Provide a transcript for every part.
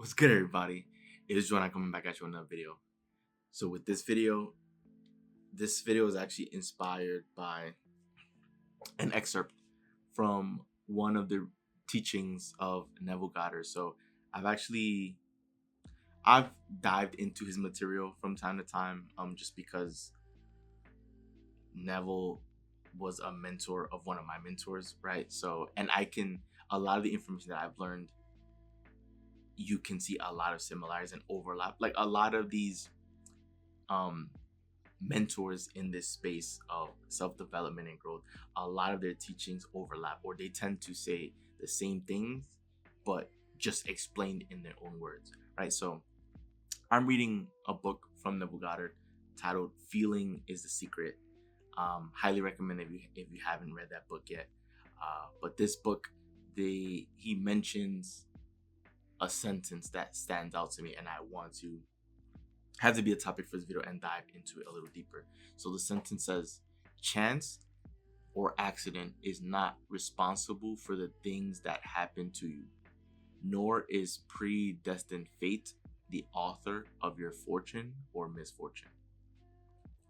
What's good, everybody? It is John. Coming back at you with another video. So with this video is actually inspired by an excerpt from one of the teachings of Neville Goddard. So I've actually I've dived into his material from time to time, just because Neville was a mentor of one of my mentors, right? So and I can a lot of the information that I've learned, you can see a lot of similarities and overlap. Like a lot of these um mentors in this space of self-development and growth, a lot of their teachings overlap, or they tend to say the same things but just explained in their own words, right? So I'm reading a book from Neville Goddard titled Feeling is the Secret. Highly recommend if you haven't read that book yet. But this book, he mentions a sentence that stands out to me, and I want to have to be a topic for this video and dive into it a little deeper. So the sentence says, chance or accident is not responsible for the things that happen to you, nor is predestined fate the author of your fortune or misfortune.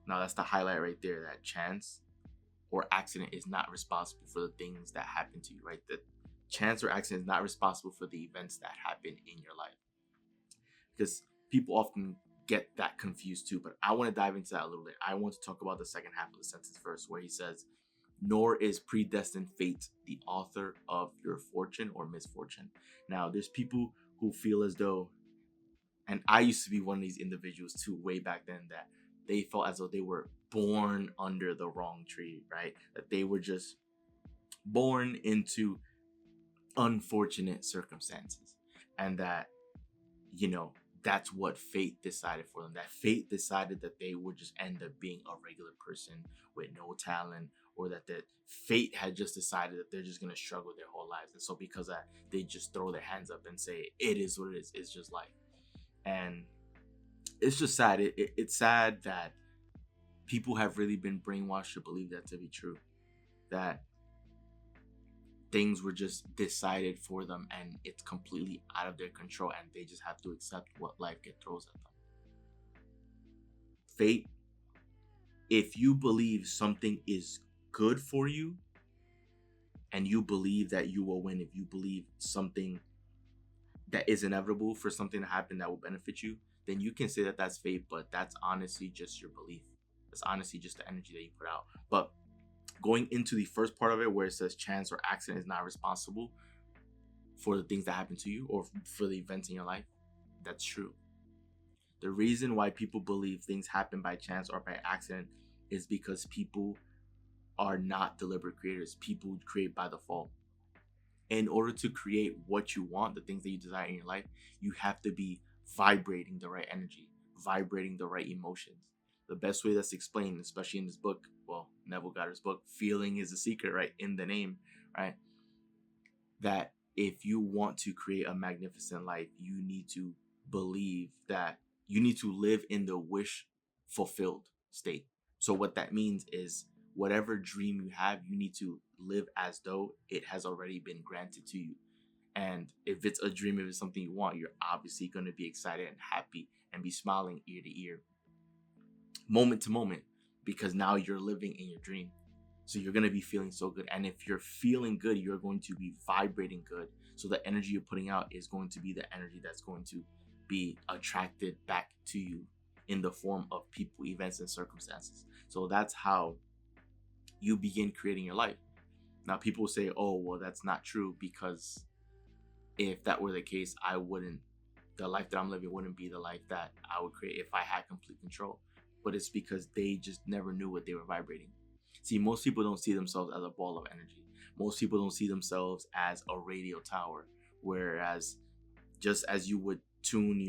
Now that's the highlight right there, that chance or accident is not responsible for the things that happen to you, right? That chance or accident is not responsible for the events that happen in your life. Because people often get that confused too, but I want to dive into that a little bit. I want to talk about the second half of the sentence first, where he says, nor is predestined fate the author of your fortune or misfortune. Now, there's people who feel as though, and I used to be one of these individuals too, way back then, that they felt as though they were born under the wrong tree, right? That they were just born into unfortunate circumstances, and that, that's what fate decided for them. That fate decided that they would just end up being a regular person with no talent, or that fate had just decided that they're just going to struggle their whole lives. And so because of that, they just throw their hands up and say, it is what it is. It's just life. And it's just sad. It's sad that people have really been brainwashed to believe that to be true. That things were just decided for them and it's completely out of their control, and they just have to accept what life throws at them. Fate, if you believe something is good for you and you believe that you will win, if you believe something that is inevitable for something to happen that will benefit you, then you can say that that's fate, but that's honestly just your belief. That's honestly just the energy that you put out. But going into the first part of it, where it says chance or accident is not responsible for the things that happen to you or for the events in your life, that's true. The reason why people believe things happen by chance or by accident is because people are not deliberate creators. People create by default. In order to create what you want, the things that you desire in your life, you have to be vibrating the right energy, vibrating the right emotions. The best way that's explained, especially in this book, well, Neville Goddard's book, Feeling is the Secret, right? In the name, right? That if you want to create a magnificent life, you need to believe that you need to live in the wish fulfilled state. So what that means is whatever dream you have, you need to live as though it has already been granted to you. And if it's a dream, if it's something you want, you're obviously going to be excited and happy and be smiling ear to ear, moment to moment, because now you're living in your dream. So you're going to be feeling so good. And if you're feeling good, you're going to be vibrating good. So the energy you're putting out is going to be the energy that's going to be attracted back to you in the form of people, events, and circumstances. So that's how you begin creating your life. Now, people will say, oh, well, that's not true, because if that were the case, the life that I'm living wouldn't be the life that I would create if I had complete control. But it's because they just never knew what they were vibrating. See, most people don't see themselves as a ball of energy. Most people don't see themselves as a radio tower, whereas just as you would tune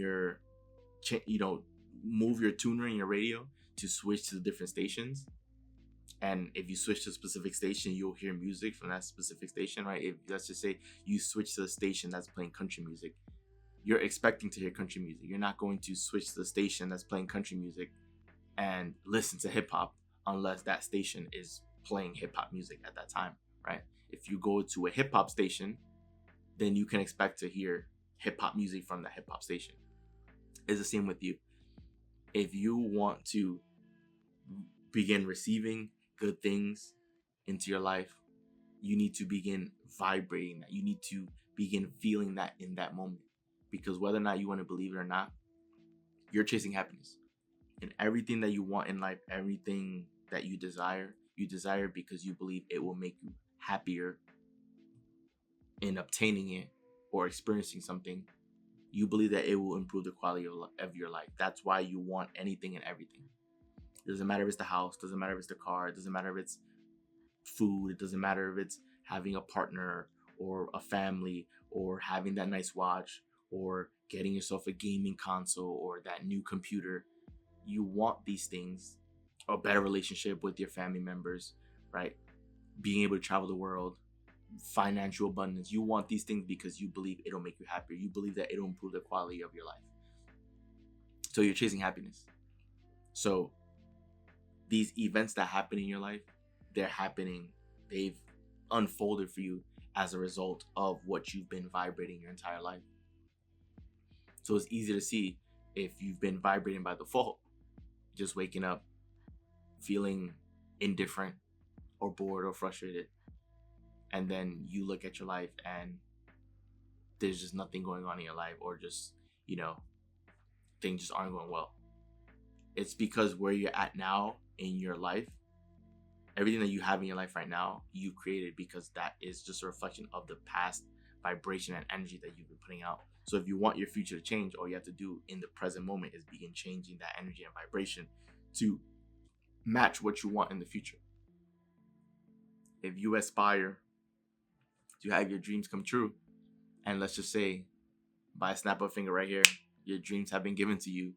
move your tuner in your radio to switch to the different stations. And if you switch to a specific station, you'll hear music from that specific station, right? If let's just say you switch to the station that's playing country music, you're expecting to hear country music. You're not going to switch to the station that's playing country music and listen to hip hop unless that station is playing hip hop music at that time, right? If you go to a hip hop station, then you can expect to hear hip hop music from that hip hop station. It's the same with you. If you want to begin receiving good things into your life, you need to begin vibrating that. You need to begin feeling that in that moment. Because whether or not you want to believe it or not, you're chasing happiness. And everything that you want in life, everything that you desire because you believe it will make you happier in obtaining it or experiencing something. You believe that it will improve the quality of your life. That's why you want anything and everything. It doesn't matter if it's the house, doesn't matter if it's the car, it doesn't matter if it's food, it doesn't matter if it's having a partner or a family or having that nice watch or getting yourself a gaming console or that new computer. You want these things, a better relationship with your family members, right? Being able to travel the world, financial abundance. You want these things because you believe it'll make you happier. You believe that it'll improve the quality of your life. So you're chasing happiness. So these events that happen in your life, they're happening. They've unfolded for you as a result of what you've been vibrating your entire life. So it's easy to see if you've been vibrating by default, just waking up feeling indifferent or bored or frustrated. And then you look at your life and there's just nothing going on in your life, or just, things just aren't going well. It's because where you're at now in your life, everything that you have in your life right now, you created, because that is just a reflection of the past vibration and energy that you've been putting out. So if you want your future to change, all you have to do in the present moment is begin changing that energy and vibration to match what you want in the future. If you aspire to have your dreams come true, and let's just say by a snap of a finger right here, your dreams have been given to you,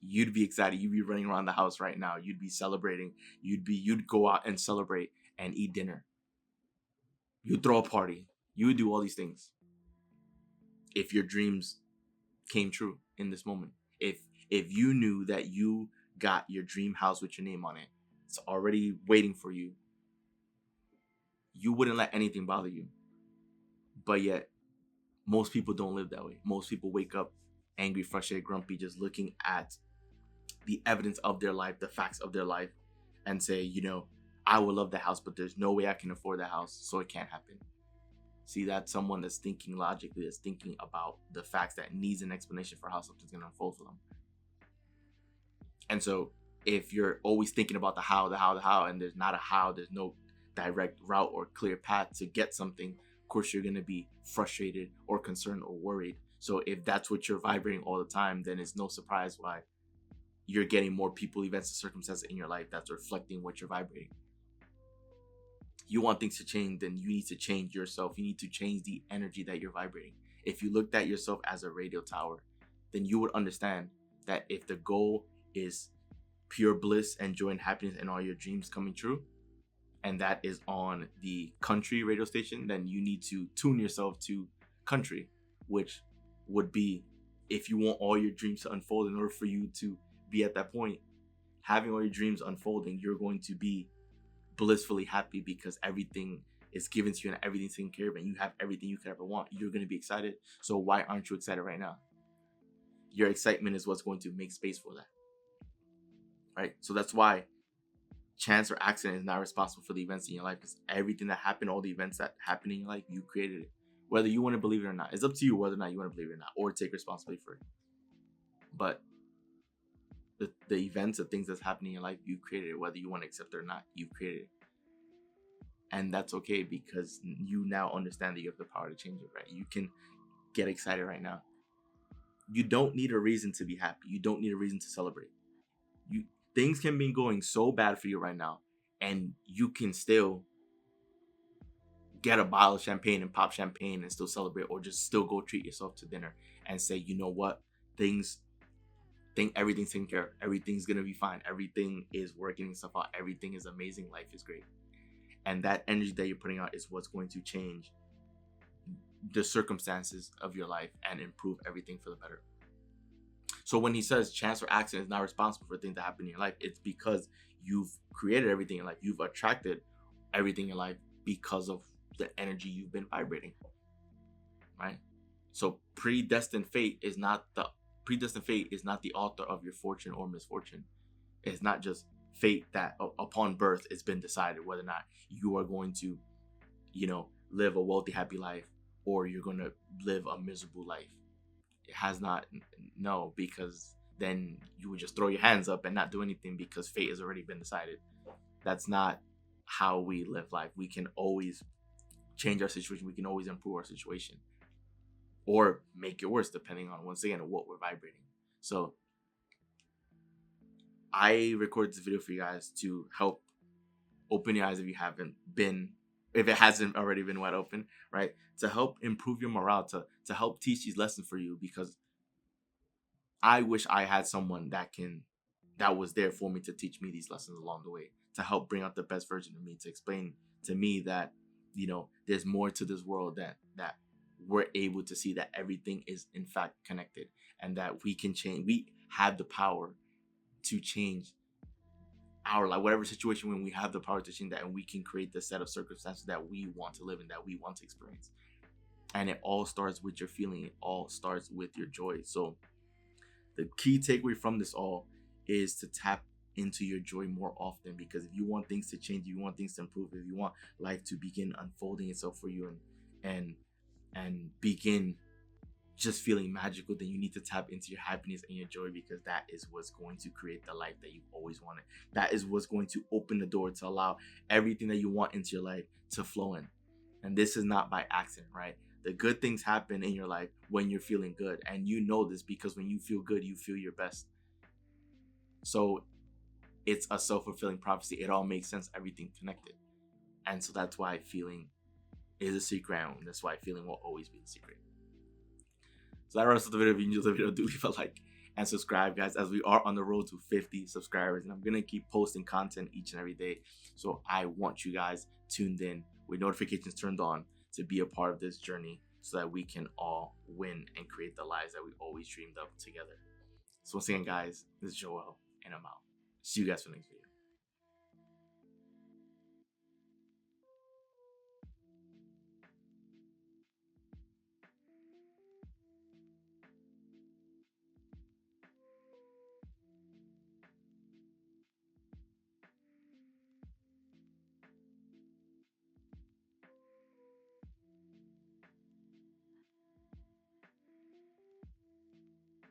you'd be excited. You'd be running around the house right now. You'd be celebrating. You'd go out and celebrate and eat dinner. You'd throw a party. You would do all these things if your dreams came true in this moment. If you knew that you got your dream house with your name on it, it's already waiting for you, you wouldn't let anything bother you. But yet, most people don't live that way. Most people wake up angry, frustrated, grumpy, just looking at the evidence of their life, the facts of their life, and say, I would love the house, but there's no way I can afford the house, so it can't happen. See, that's someone that's thinking logically, that's thinking about the facts, that needs an explanation for how something's going to unfold for them. And so if you're always thinking about the how, and there's not a how, there's no direct route or clear path to get something, of course you're going to be frustrated or concerned or worried. So if that's what you're vibrating all the time, then it's no surprise why you're getting more people, events, and circumstances in your life that's reflecting what you're vibrating. You want things to change, then you need to change yourself. You need to change the energy that you're vibrating. If you looked at yourself as a radio tower, then you would understand that if the goal is pure bliss and joy and happiness and all your dreams coming true, and that is on the country radio station, then you need to tune yourself to country, which would be, if you want all your dreams to unfold, in order for you to be at that point, having all your dreams unfolding, you're going to be blissfully happy because everything is given to you and everything's taken care of, and you have everything you could ever want. You're going to be excited. So why aren't you excited right now? Your excitement is what's going to make space for that. Right? So that's why chance or accident is not responsible for the events in your life, because everything that happened, all the events that happen in your life, you created it. Whether you want to believe it or not, it's up to you whether or not you want to believe it or not, or take responsibility for it. But the events, the things that's happening in your life, you created it. Whether you want to accept it or not, you created it. And that's okay, because you now understand that you have the power to change it, right? You can get excited right now. You don't need a reason to be happy. You don't need a reason to celebrate. Things can be going so bad for you right now, and you can still get a bottle of champagne and pop champagne and still celebrate, or just still go treat yourself to dinner and say, you know what, everything's taken care of. Everything's gonna be fine. Everything is working itself out. Everything is amazing. Life is great. And that energy that you're putting out is what's going to change the circumstances of your life and improve everything for the better. So when he says chance or accident is not responsible for things that happen in your life, it's because you've created everything in life. You've attracted everything in life because of the energy you've been vibrating, right? So predestined fate is not the author of your fortune or misfortune. It's not just fate that upon birth it's been decided whether or not you are going to, live a wealthy, happy life, or you're going to live a miserable life. It has not. No, because then you would just throw your hands up and not do anything because fate has already been decided. That's not how we live life. We can always change our situation. We can always improve our situation or make it worse, depending on, once again, what we're vibrating. So I recorded this video for you guys to help open your eyes if it hasn't already been wide open, right? To help improve your morale, to help teach these lessons for you, because I wish I had someone that was there for me to teach me these lessons along the way, to help bring out the best version of me, to explain to me that, there's more to this world, that we're able to see that everything is in fact connected, and that we can change. We have the power to change our life, whatever situation, when we have the power to change that, and we can create the set of circumstances that we want to live in, that we want to experience. And it all starts with your feeling. It all starts with your joy. So the key takeaway from this all is to tap into your joy more often, because if you want things to change, if you want things to improve, if you want life to begin unfolding itself for you, and begin just feeling magical, then you need to tap into your happiness and your joy, because that is what's going to create the life that you've always wanted. That is what's going to open the door to allow everything that you want into your life to flow in. And this is not by accident, right? The good things happen in your life when you're feeling good. And you know this because when you feel good, you feel your best. So it's a self-fulfilling prophecy. It all makes sense, everything connected. And so that's why feeling is a secret, and that's why feeling will always be the secret. So that wraps up the video. If you enjoyed the video, do leave a like and subscribe, guys, as we are on the road to 50 subscribers. And I'm going to keep posting content each and every day. So I want you guys tuned in with notifications turned on to be a part of this journey, so that we can all win and create the lives that we always dreamed of together. So once again, guys, this is Joel, and I'm out. See you guys for the next video.